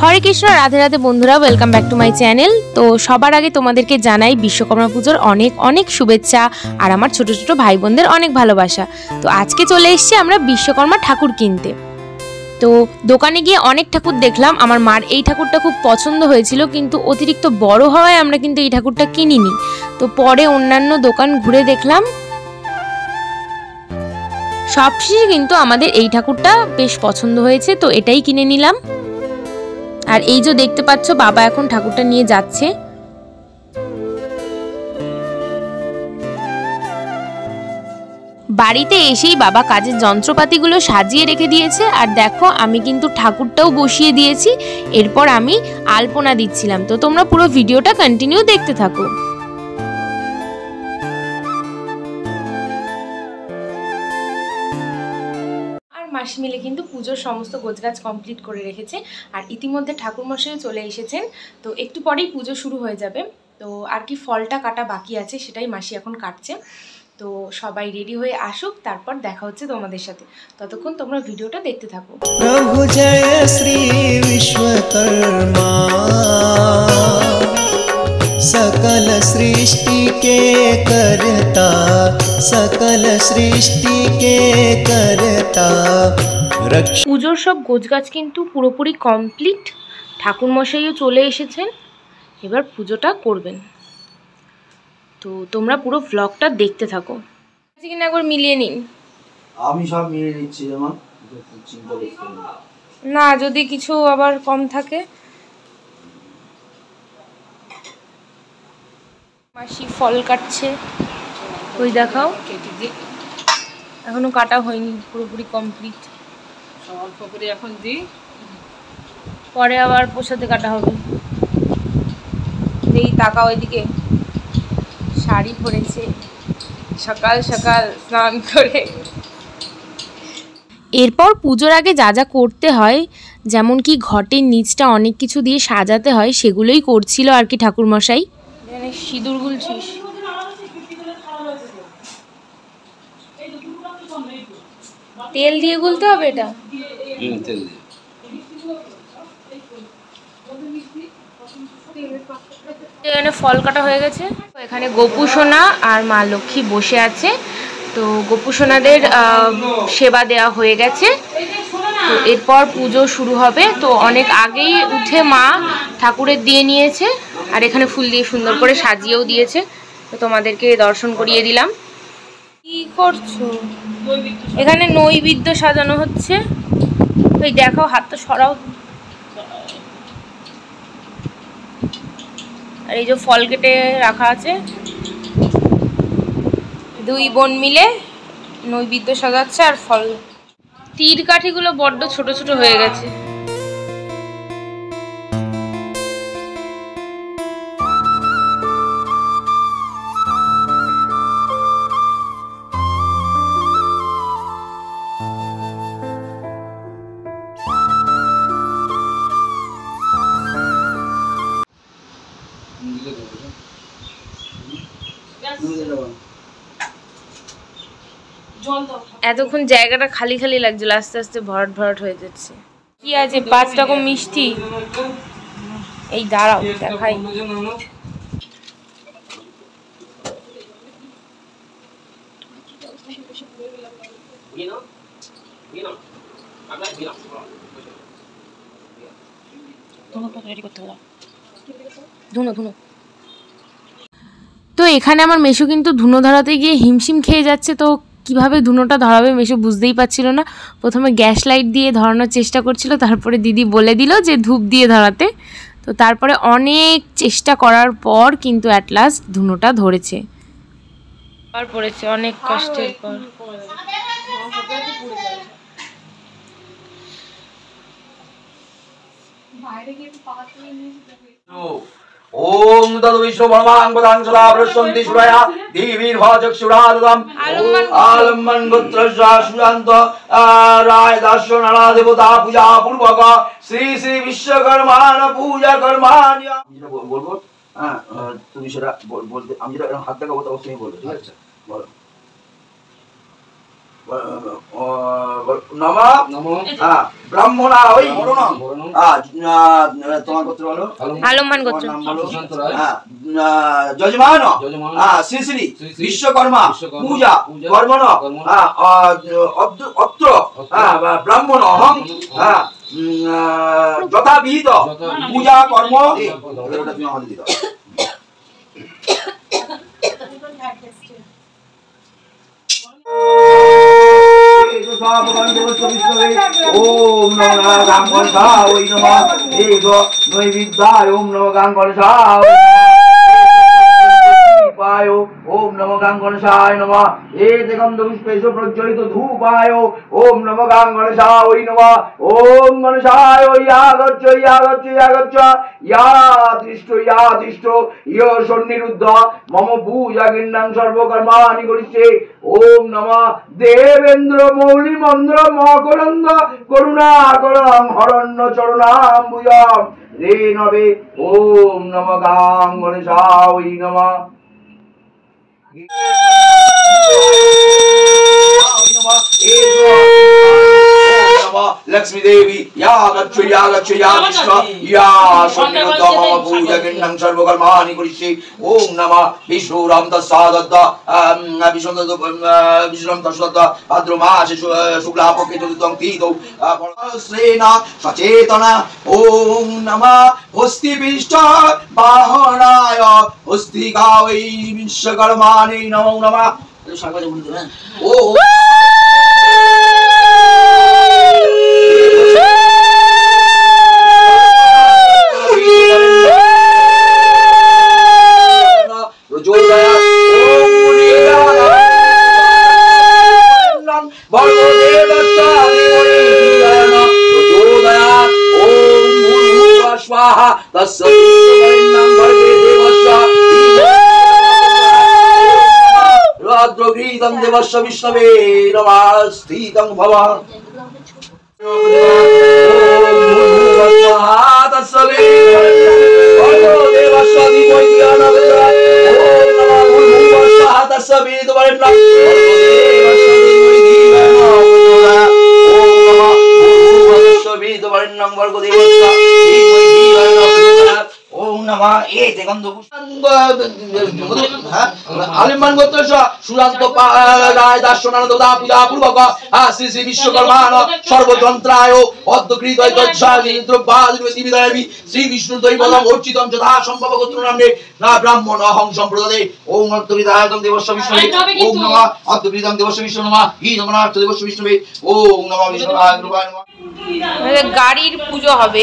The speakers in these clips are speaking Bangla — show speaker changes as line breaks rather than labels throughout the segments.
हरे कृष्ण राधे राधे बंधुरा welcome back to my channel. तो सबार आगे तुम्हादेरके जानाई विश्वकर्मा पुजोर अनेक अनेक शुभेच्छा और आमार छोटो छोटो भाई बोनदेर अनेक भालोबासा। तो आज के चले एसेछि आमरा विश्वकर्मा ठाकुर किनते। तो दोकाने गिये अनेक ठाकुर देखलाम। आमार मार एई ठाकुरटा खूब पछंद हयेछिलो, किन्तु अतिरिक्त बड़ो हওয়ায় आमरा किन्तु एई ठाकुरटा किनिनी। तो परे अन्यान्य दोकान घुरे देखलाम, सबशेषे किन्तु आमादेर एई ठाकुरटा बेश पछंद हयेछे, तो एटाई किने निलाम। আর এই যে দেখতে পাচ্ছ বাবা এখন ঠাকুরটা নিয়ে যাচ্ছে। বাড়িতে এসেই বাবা কাজের যন্ত্রপাতিগুলো সাজিয়ে রেখে দিয়েছে। আর দেখো আমি কিন্তু ঠাকুরটাও বসিয়ে দিয়েছি। এরপর আমি আলপনা দিচ্ছিলাম। তো তোমরা পুরো ভিডিওটা কন্টিনিউ দেখতে থাকো। মাসি মিলে কিন্তু পুজোর সমস্ত গোছগাছ কমপ্লিট করে রেখেছে। আর ইতিমধ্যে ঠাকুরমশাইও চলে এসেছেন। তো একটু পরেই পুজো শুরু হয়ে যাবে। তো আর কি ফলটা কাটা বাকি আছে, সেটাই মাসি এখন কাটছে। তো সবাই রেডি হয়ে আসুক, তারপর দেখা হচ্ছে তোমাদের সাথে। ততক্ষণ তোমরা ভিডিওটা দেখতে থাকো। প্রভু জয় শ্রী বিশ্বকর্মা, सकल सृष्टि के करता, सकल सृष्टि के करता। পুজোর সব গোছগাছ কিন্তু পুরোপুরি কমপ্লিট। ঠাকুর মশাইও চলে এসেছেন, এবার পুজোটা করবেন। তো তোমরা পুরো ব্লগটা দেখতে থাকো। আজকে কিনা একবার মিলিয়ে নিন।
আমি সব মিলিয়ে নিচ্ছি, আমার চিন্তা করতে
না, যদি কিছু আবার কম থাকে। মাসি ফল কাটছে, ওই দেখাও। এখনো কাটা হয়নি, পুরোপুরি কমপ্লিট।
অল্প করে এখন দিই,
পরে আবার প্রসাদে কাটা হবে। এই তাকাও এদিকে, শাড়ি পরেছে, সকাল সকাল স্নান করে। এরপর পুজোর আগে যা যা করতে হয়, যেমন কি ঘটের নিচটা অনেক কিছু দিয়ে সাজাতে হয়, সেগুলোই করছিল আর কি ঠাকুরমশাই। সিঁদুর গুলছিস? তেল দিয়ে গুলতে হবে এটা?
তেল দিয়ে।
এখানে ফল কাটা হয়ে গেছে। এখানে গোপু সোনা আর মা লক্ষ্মী বসে আছে। তো গোপু সোনাদের সেবা দেওয়া হয়ে গেছে। তো এরপর পুজো শুরু হবে। তো অনেক আগেই উঠে মা ঠাকুরের দিয়ে নিয়েছে, আর এখানে ফুল দিয়ে সুন্দর করে সাজিয়েও দিয়েছে। তো তোমাদেরকে দর্শন করিয়ে দিলাম। কি করছো? এখানে নৈবেদ্য সাজানো হচ্ছে। ওই দেখো, হাতটা সরাও। আর এই যে ফল কেটে রাখা আছে, দুই বোন মিলে নৈবেদ্য সাজাচ্ছে। আর ফল, তীর কাঠিগুলো বড্ড ছোট ছোট হয়ে গেছে। এতক্ষণ জায়গাটা খালি খালি লাগছিল, আস্তে আস্তে ভরাট ভরাট হয়ে যাচ্ছে। কি আছে? 5 রকম মিষ্টি। এই দাঁড়াও দেখাই। তো এখানে আমার মেশো কিন্তু ধুনো ধরাতে গিয়ে হিমশিম খেয়ে যাচ্ছে। তো কিভাবে ধুনোটা ধরাবে মেশো বুঝতেই পারছিল না। প্রথমে গ্যাস লাইট দিয়ে ধরানোর চেষ্টা করছিল, তারপরে দিদি বলে দিল যে ধূপ দিয়ে ধরাতে। তো তারপরে অনেক চেষ্টা করার পর কিন্তু অ্যাট লাস্ট ধুনোটা ধরেছে। আর পড়েছে অনেক কষ্টের পর।
ओम तद विश्व ब्रह्मांड पदांशला प्रसन्ति सुरया देवीर भाजक्षुरादम आलम्बन गोत्रस्या सुशांत राय दास्य नारा देवता पूजा पूर्वक श्री श्री विश्वकर्मा पूजा कर्माण्य। बोलबो हां, তুমি সেটা বলতে, আমি যেটা হাত দেখাবো তখন তুমি বলবে, ঠিক আছে? বলো। ব্রাহ্মণা ওই তোমার গোত্র বলো
আলম্মান গোত্র
যজমান শ্রী শ্রী বিশ্বকর্মা পূজা কর্মণ অত্র ব্রাহ্মণ অহং যথাবিহিত পূজা কর্ম তুমি আমাদের দিতে ओम नमो गांगणसाय नमः एक नैवेद्याय ओम नमो गांगणसाय पाय ओम नमो गांगणसाय नमः एतकं पुष्पेषु प्रज्वलित धूपाय ओम नमो गांगणसाय नमः ओम गणसाय यागच्छ यागच्छ यागच्छ यातिष्ठ यो सन्निरुद्ध मम पूजा गिन्नं सर्वकर्माणि करिष्ये ओम नमः देवेन्द्र मौली मंद्र मकरंद करुणाकरं हरण्य चरणाम्बुजं रे नवे ओम नमो गांगणसाय नमः लक्ष्मी देवी यागच्छ यागच्छ यातिष्ठ या सन्निरुद्ध मम पूजा गिन्नं सर्वकर्माणि करिष्ये ओम नमः विष्णुराम तस्सादत्त विष्णुराम तस्सादत्त भाद्र मासे शुक्ला पक्षे चतुर्थं तीथौ श्रेण सचेतना ओम नमः हस्तिपिष्ठ वाहनाय हस्तिकावै विश्वकर्माणे नमो नमः सागरे बोल देना ओ रुद्रगृहीतं देवस्य विष्णवे नमस्तीतं भवा आलिमान गोत्र सुरांत राय दार्शनानंद पूजा पूर्वक श्री श्री विश्वकर्मा सर्वतंत्राय पद्मकृत श्री विष्णु दैवतम अर्चितम यथा संभव गोत्र नामे ना ब्राह्मण अहं संप्रदाये ओम अत्तविदायकं देवस्य विष्णवे ओम नमः अत्तविदायकं देवस्य विष्णु नमः हि नमः देवस्य विष्णवे ओम नमः विष्णुवाय नमः
গাড়ির পুজো হবে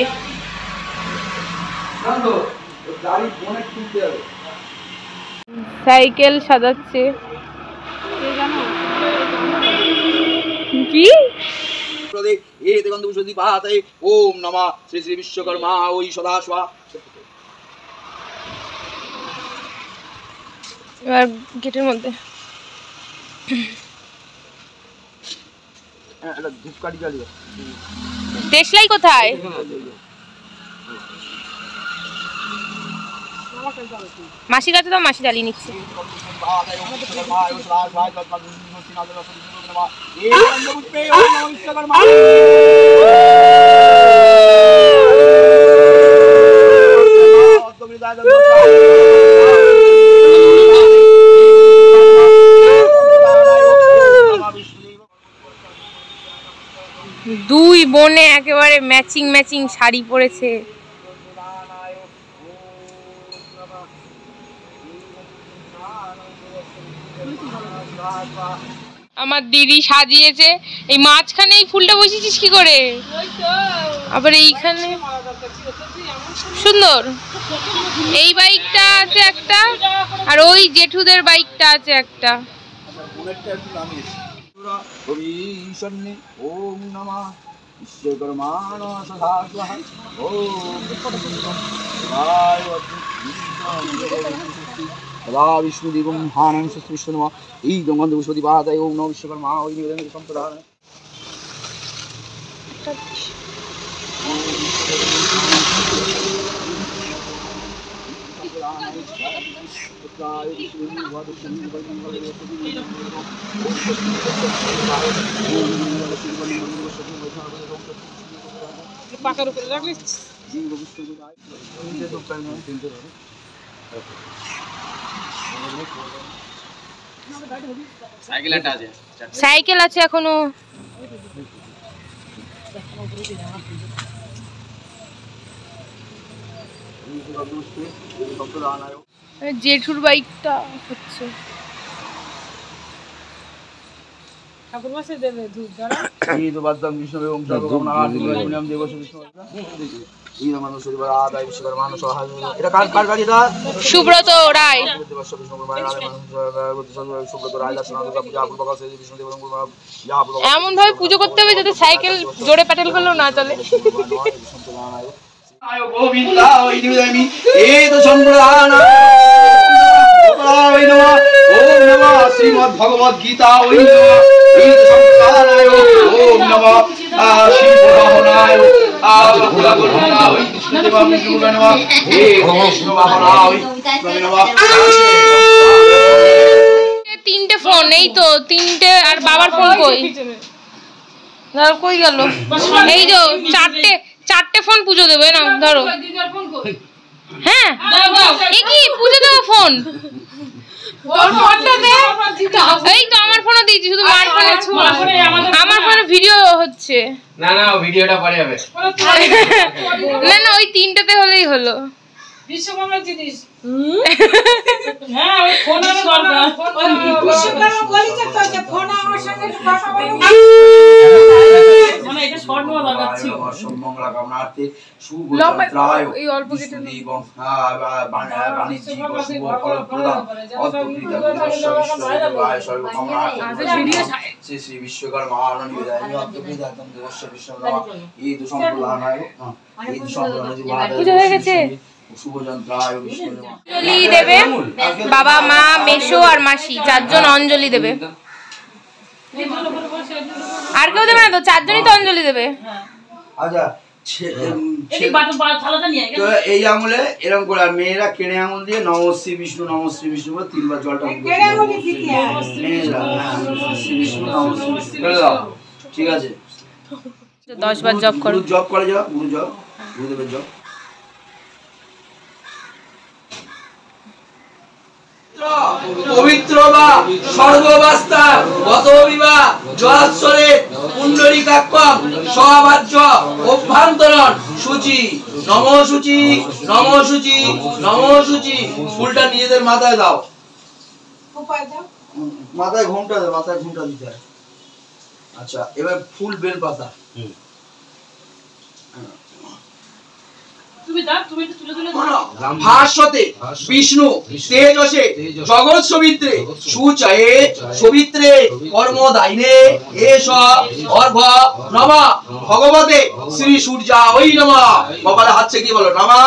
সাইকেল সাজাচ্ছে কি
ओम नमः श्री श्री विश्वकर्मा ओई सदा स्वा
এবার গেটের মধ্যে
ধূপকাঠি জ্বালিয়ে
দেশলাই কোথায় মাসি কাছে তো মাসি জ্বালিয়ে নিচ্ছে দুই বোনে একেবারে ম্যাচিং ম্যাচিং শাড়ি পরেছে আমার দিদি সাজিয়েছে এই মাঝখানে এই ফুলটা বসিয়েছিস কি করে আবার এইখানে সুন্দর এই বাইকটা আছে একটা আর ওই জেঠুদের বাইকটা আছে একটা
ओम नमः विश्वकर्माण सदा स्वाहा ओम सदा विष्णुदेवं हानं विष्णु नमः ई गंगंध विश्वति बाधाय ओम नमः विश्वकर्मा ओई निवेदन संप्रदान
পাকার উপরে রাখলে
সাইকেল আছে এখনো। জেঠুর বাইকটা হচ্ছে
ঠাকুর মাসে দেবে দুধ দ্বারা
সুব্রত রায়। এমন ভাবে পুজো করতে হবে যাতে সাইকেল জোরে প্যাটেল করলেও না চলে।
শ্রীমদ ভগবদ গীতা
তিনটে ফোন এই তো তিনটে, আর বাবার ফোন কই কই গেল? এই তো চারটে ফোন পুজো দেবে না ধরো। হ্যাঁ এই কি পুজো দেবো ফোন? এই তো আমার ফোনও দিয়েছি, শুধু মার ফোনে আমার ফোনে ভিডিও হচ্ছে।
না না ভিডিওটা পরে হবে।
না না ওই তিনটাতে হলেই হলো।
বিশ্বকর্মার জিনিস। হ্যাঁ ওই ফোন আর দরকার। বিশ্বকর্মা বলিছে তো যে ফোন আমার সঙ্গে কথা বলো। মানে এটা শর্ট নেওয়া দরকার ছিল।
মঙ্গলা কামনার্থে শুভযাত্রায় এই অল্প কেটে এবং বাণিজ্যিক শুভ ফল প্রদান শ্রী শ্রী বিশ্বকর্মা নিবেদন নিবেদন দেবস্য বিশ্বকর্মা এই দু সম্প্রদায় এই দু সম্প্রদায়
পূজা হয়ে গেছে। অঞ্জলি দেবে বাবা, মা, মেশো আর মাসি, চারজন অঞ্জলি দেবে। আর কেউ দেবে না তো? চারজনই তো অঞ্জলি দেবে।
আচ্ছা এই আঙুলে এরকম করে, আর মেয়েরা কেনে আঙুল দিয়ে নমশ্রী বিষ্ণু নমশ্রী বিষ্ণু বলে তিনবার জলটা ঠিক আছে।
10 বার জপ করো।
জপ করে যাও, গুরু জপ, গুরুদেবের জপ। পবিত্র বা সর্ববাস্তা গত বিবাহ জলাচ্ছলে পুণ্ডরীকাক্ষম সবাহ্য অভ্যন্তরণ সূচি নম সূচি নম সূচি নম সূচি। ফুলটা নিজেদের মাথায় দাও, মাথায় ঘোমটা দাও, মাথায় ঘোমটা দিতে হয়। আচ্ছা এবার ফুল বেল পাতা। ভাস্বতে বিষ্ণু তেজসে জগৎ সবিত্রে সুচয়ে সবিত্রে কর্মদায়িনে এষ অর্ঘ নমঃ ভগবতে শ্রী সূর্যায় নমঃ। কপালে হাত ছেকে বলো নমঃ,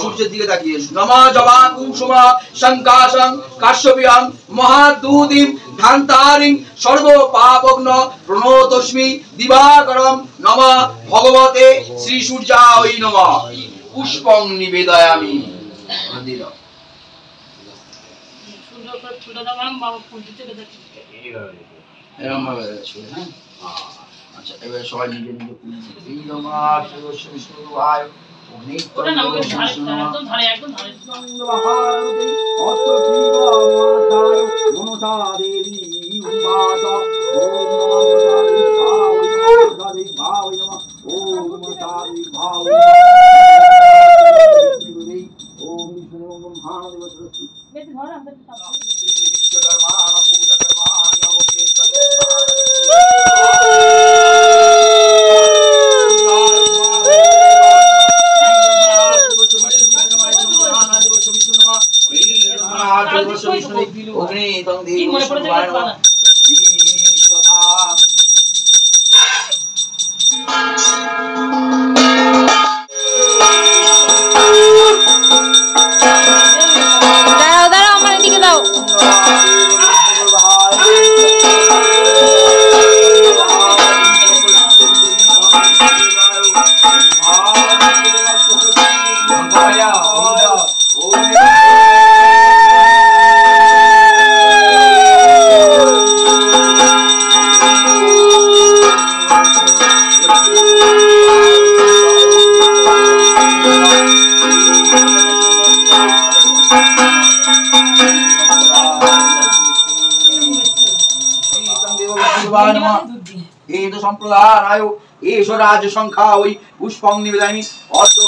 সূর্যের দিকে তাকিয়ে নমঃ জবা কুংসুমা শঙ্কাশং কাশ্যপিয়ং মহাদূতিম ধান্তারিং সর্ব পাপগ্ন প্রণতস্মি দিবাকরম নমঃ ভগবতে শ্রী সূর্যায় নমঃ। পুষ্পং নিবেদয়ামি। আচ্ছা এবার সবাই নিজে নিজে সম্প্রদানায় এষ রাজ সংখ্যা ওই পুষ্পং নিবেদয়ামি অদ্য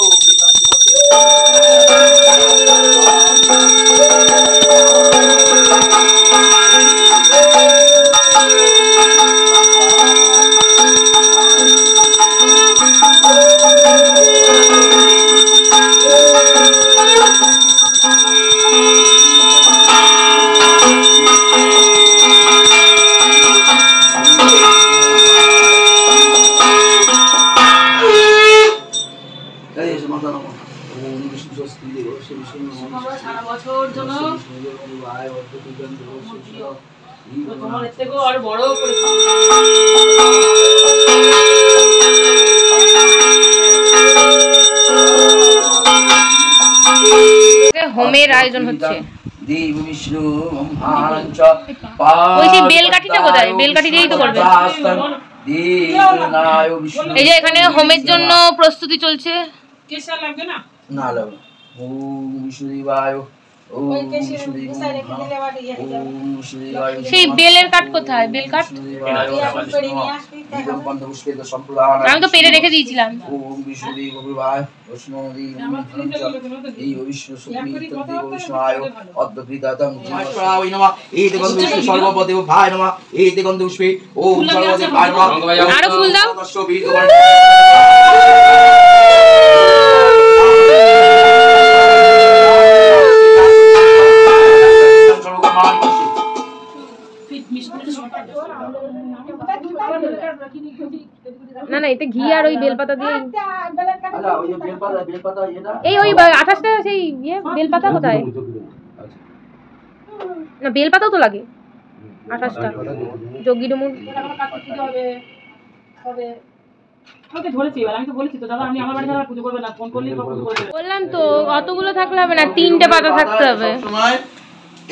সারা বছর জন্য তোমার এর থেকেও আরো বড় করে
হোমের আয়োজন হচ্ছে।
দেব বিষ্ণু
ওই যে বেলকাঠিটা কোথায়? বেলকাঠি দিয়েই তো করবে। এই যে এখানে হোমের জন্য প্রস্তুতি চলছে।
কেশর লাগবে না?
না লাগবে। ওম বিষ্ণুদেবায় ওম বিষ্ণুদেবায়
সেই বেলের কাঠ কোথায়? বেল কাঠ আমি তো পেরে রেখে দিয়েছিলাম।
ওম বিষ্ণুদেবায় বৈষ্ণবী এই বিষ্ণু সুপ্রীত বিষ্ণুয় অদ্ভুতাতম জীবশ্রায় নমঃ এইতে গন্ধ বিষ্ণু সর্বপদেব ভাই নমঃ এইতে গন্ধ পুষ্পে ওম সর্বদেব ভাই নমঃ।
আরো ফুল দাও। না না এতে ঘি আর ওই বেলপাতা দিয়ে এই ওই 28টা সেই ইয়ে বেলপাতা কোথায়? না বেলপাতাও তো লাগে 28টা যোগী ডুমুর বললাম তো অতগুলো থাকলে হবে না, 3টে পাতা থাকতে হবে।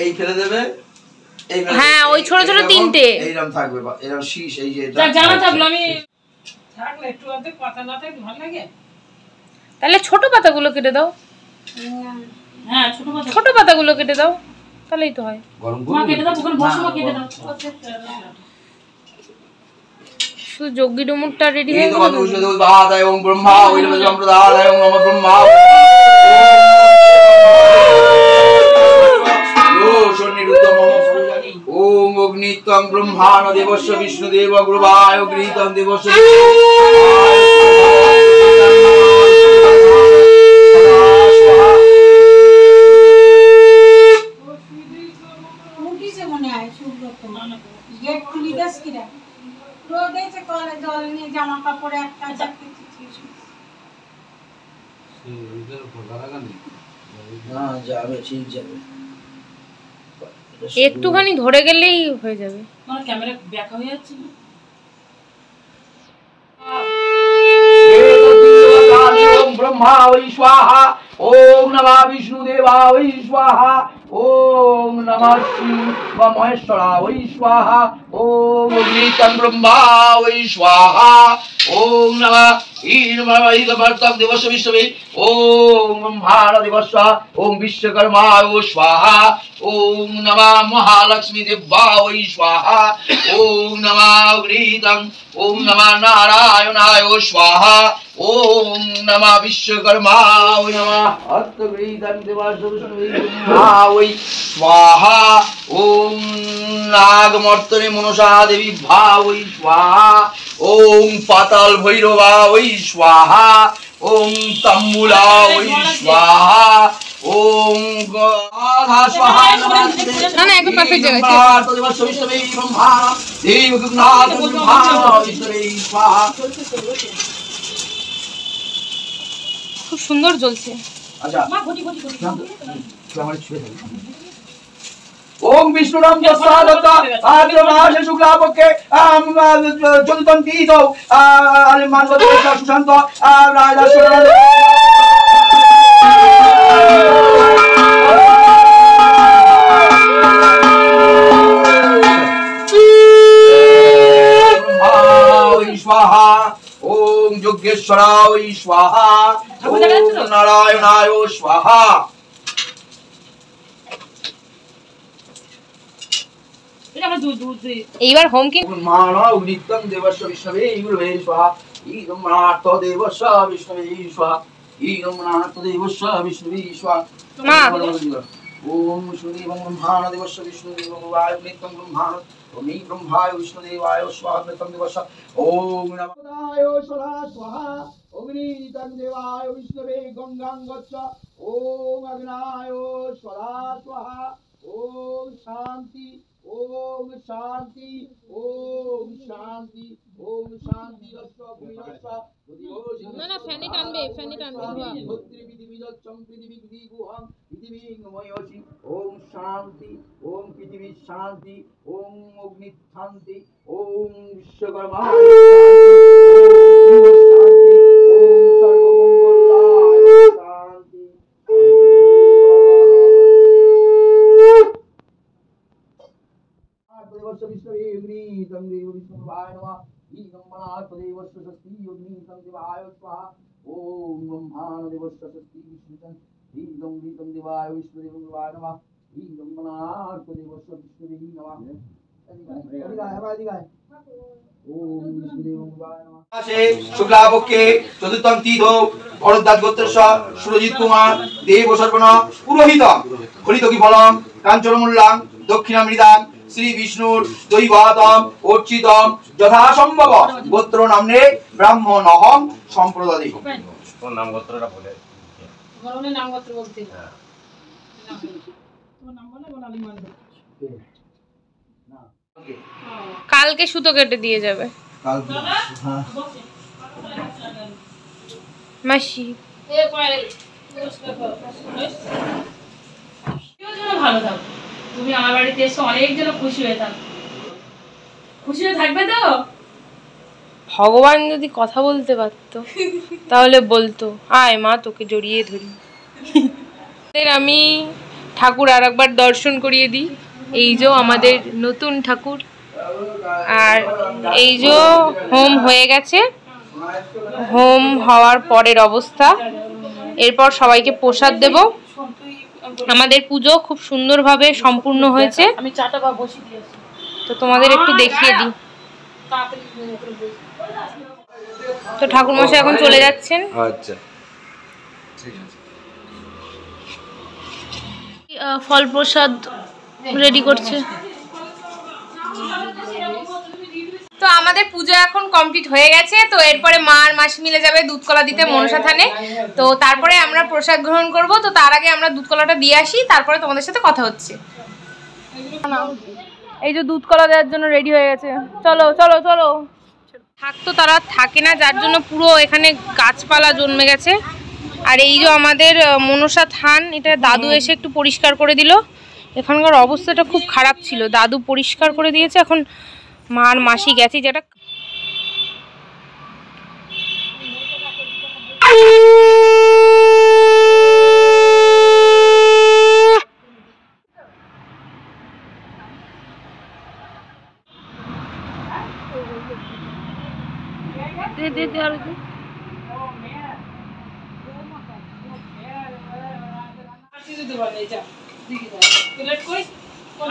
এই ফেলে দেবে।
হ্যাঁ ওই ছোট ছোট 3টে
এইরকম থাকবে এরকম শীষ এই যে
জানা থাকলো আমি থাকলে একটু অর্ধেক পাতা না থাকলে ভালো লাগে।
তাহলে ছোট পাতাগুলো কেটে দাও।
হ্যাঁ
ছোট পাতাগুলো কেটে দাও তাহলেই তো হয়।
মা কেটে দাও, ওখানে বসো, মা কেটে দাও।
শুধু যোগী ডুমুরটা রেডি হয়ে
এই তো
গেল।
বন্ধু বাদায় ওম ব্রহ্মা ওইরম সম্প্রদায় ওম নমঃ ব্রহ্মা ওম অগ্নিত্বং ব্রহ্মাণ দেবস্য বিষ্ণুদেব গুরুবায় অগ্নিত্বং দেবস্য
জামা কাপড় একটা
যাবে ঠিক যাবে
একটুখানি ধরে গেলেই হয়ে যাবে।
আমার ক্যামেরা ব্যাক হয়ে যাচ্ছে না।
ओम ब्रह्मा वै स्वाहा ओम नमः विष्णुदेवा वै स्वाहा ओम नमः शिव महेश्वरा वै स्वाहा ओम अग्नितं ब्रह्मा वै स्वाहा ओम नमः ईर्मवैदवर्तक दिवस विश्वे ओम ब्रह्माण दिवस ओम विश्वकर्मा वै स्वाहा ओम नमः महालक्ष्मी देवा वै स्वाहा ओम नमः अग्नितं ओम नमः नारायणाय स्वाहा ओम नमः विश्वकर्मा वै नमः अत्तग्रीतं देवासुरवै स्वाहा ओम नागमर्तने मनसा देवी भावै स्वाहा ओम पाताल भैरवा वै स्वाहा ओम तम्बुला वै स्वाहा ओम गाधा स्वाहा
ना ना एकदम परफेक्ट जगह
तो देव सविष्णवे ब्रह्मा देव गुरुनाथ ब्रह्मा विष्णवे स्वाहा
খুব সুন্দর জ্বলছে।
अच्छा हमारे छुए ओम विष्णु नाम जसादता आद्रमाश शुक्लापके चतुर्थी दो मानवत सुशांत राजदासुरन स्वाहा ओम योगेश्वराय स्वाहा ओम नारायणाय स्वाहा
এইবার হোম কি
মানব নিত্যং দেবস্য বিষ্ণবে গুরুবে স্বাহা ইদং নাথ দেবস্য বিষ্ণবে স্বাহা ইদং নাথ দেবস্য বিষ্ণবে স্বাহা
মা
ওম শ্রী ব্রহ্মাণ দেবস্য বিষ্ণুদেবায় নিত্যং ব্রহ্মাণ ওম ব্রহ্মায় বিষ্ণুদেবায় স্বাহা নিত্যং দেবস্য ওম নমঃ স্বাহা অগ্নিতং দেবায় বিষ্ণবে গঙ্গাং গচ্ছ ওম অগ্নায় স্বাহা ওম শান্তি ওম শান্তি ওম শান্তি ওম শান্তি
না না ফ্যানে টানবে
ওম শান্তি ওম পৃথিবী শান্তি ওম অগ্নি শান্তি ওম বিশ্বকর্মা শুক্লাপক্ষে চতুর্থম তীর্থ ভরদ্বাজ গোত্রস্য সুরজিৎ কুমার দেব সর্বণ পুরোহিত খলিতকি ফলম কাঞ্চনমূল্যাং দক্ষিণামৃতাং শ্রী বিষ্ণুর দৈবাতম অর্চিতম যথাসম্ভব গোত্র নামে ব্রাহ্মণ অহং সম্প্রদায়।
তোর নাম গোত্রটা বলে
নাম গোত্র বলতে
কালকে সুতো কেটে দিয়ে যাবে মাসি।
ভালো থাকো, তুমি আমার বাড়িতে এসে অনেক জন খুশি হয়ে থাকো, খুশি হয়ে থাকবে তো।
ভগবান যদি কথা বলতে পারতো তাহলে বলতো আয় মা তোকে জড়িয়ে ধরি। আমি ঠাকুর আর একবার দর্শন করিয়ে দিই। এই যে আমাদের নতুন ঠাকুর, আর এই যে হোম হয়ে গেছে, হোম হওয়ার পরের অবস্থা। এরপর সবাইকে প্রসাদ দেব। আমাদের পুজো খুব সুন্দরভাবে সম্পূর্ণ হয়েছে,
আমি চাটা বা বসিয়ে দিয়েছি,
তো তোমাদের একটু দেখিয়ে দিই। তো ঠাকুর মশাই এখন চলে যাচ্ছেন।
আচ্ছা
ফল প্রসাদ রেডি করছে। তো আমাদের পুজো এখন কমপ্লিট হয়ে গেছে। তো এরপরে মা আর মাসি মিলে যাবে দুধ কলা দিতে মনসা থানে। তো তারপরে আমরা প্রসাদ গ্রহণ করব। তো তার আগে আমরা দুধ কলাটা দিয়ে আসি, তারপরে তোমাদের সাথে কথা হচ্ছে। এই যে দুধ কলা দেওয়ার জন্য রেডি হয়ে গেছে। চলো চলো চলো। থাকতো তারা থাকে না, যার জন্য পুরো এখানে গাছপালা জন্মে গেছে। আর এই যে আমাদের মনসা থান, এটা দাদু এসে একটু পরিষ্কার করে দিল। এখানকার অবস্থাটা খুব খারাপ ছিল, দাদু পরিষ্কার করে দিয়েছে। এখন মা আর মাসি গেছি যেটা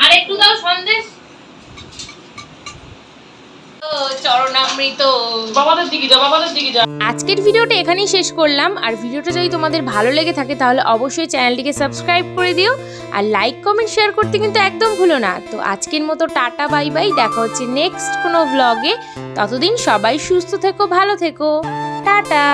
আর একটু দাও সন্দেশ। চরণামৃত
বাবাদের দিকে যা, বাবাদের দিকে যা।
আজকের ভিডিওটা এখানেই শেষ করলাম। আর ভিডিওটা যদি তোমাদের ভালো লেগে থাকে তাহলে অবশ্যই চ্যানেলটিকে সাবস্ক্রাইব করে দিও, আর লাইক কমেন্ট শেয়ার করতে কিন্তু একদম ভুলো না। তো আজকের মতো টাটা বাই বাই, দেখা হচ্ছে নেক্সট কোনো ব্লগে। ততদিন সবাই সুস্থ থেকো, ভালো থেকো, টাটা।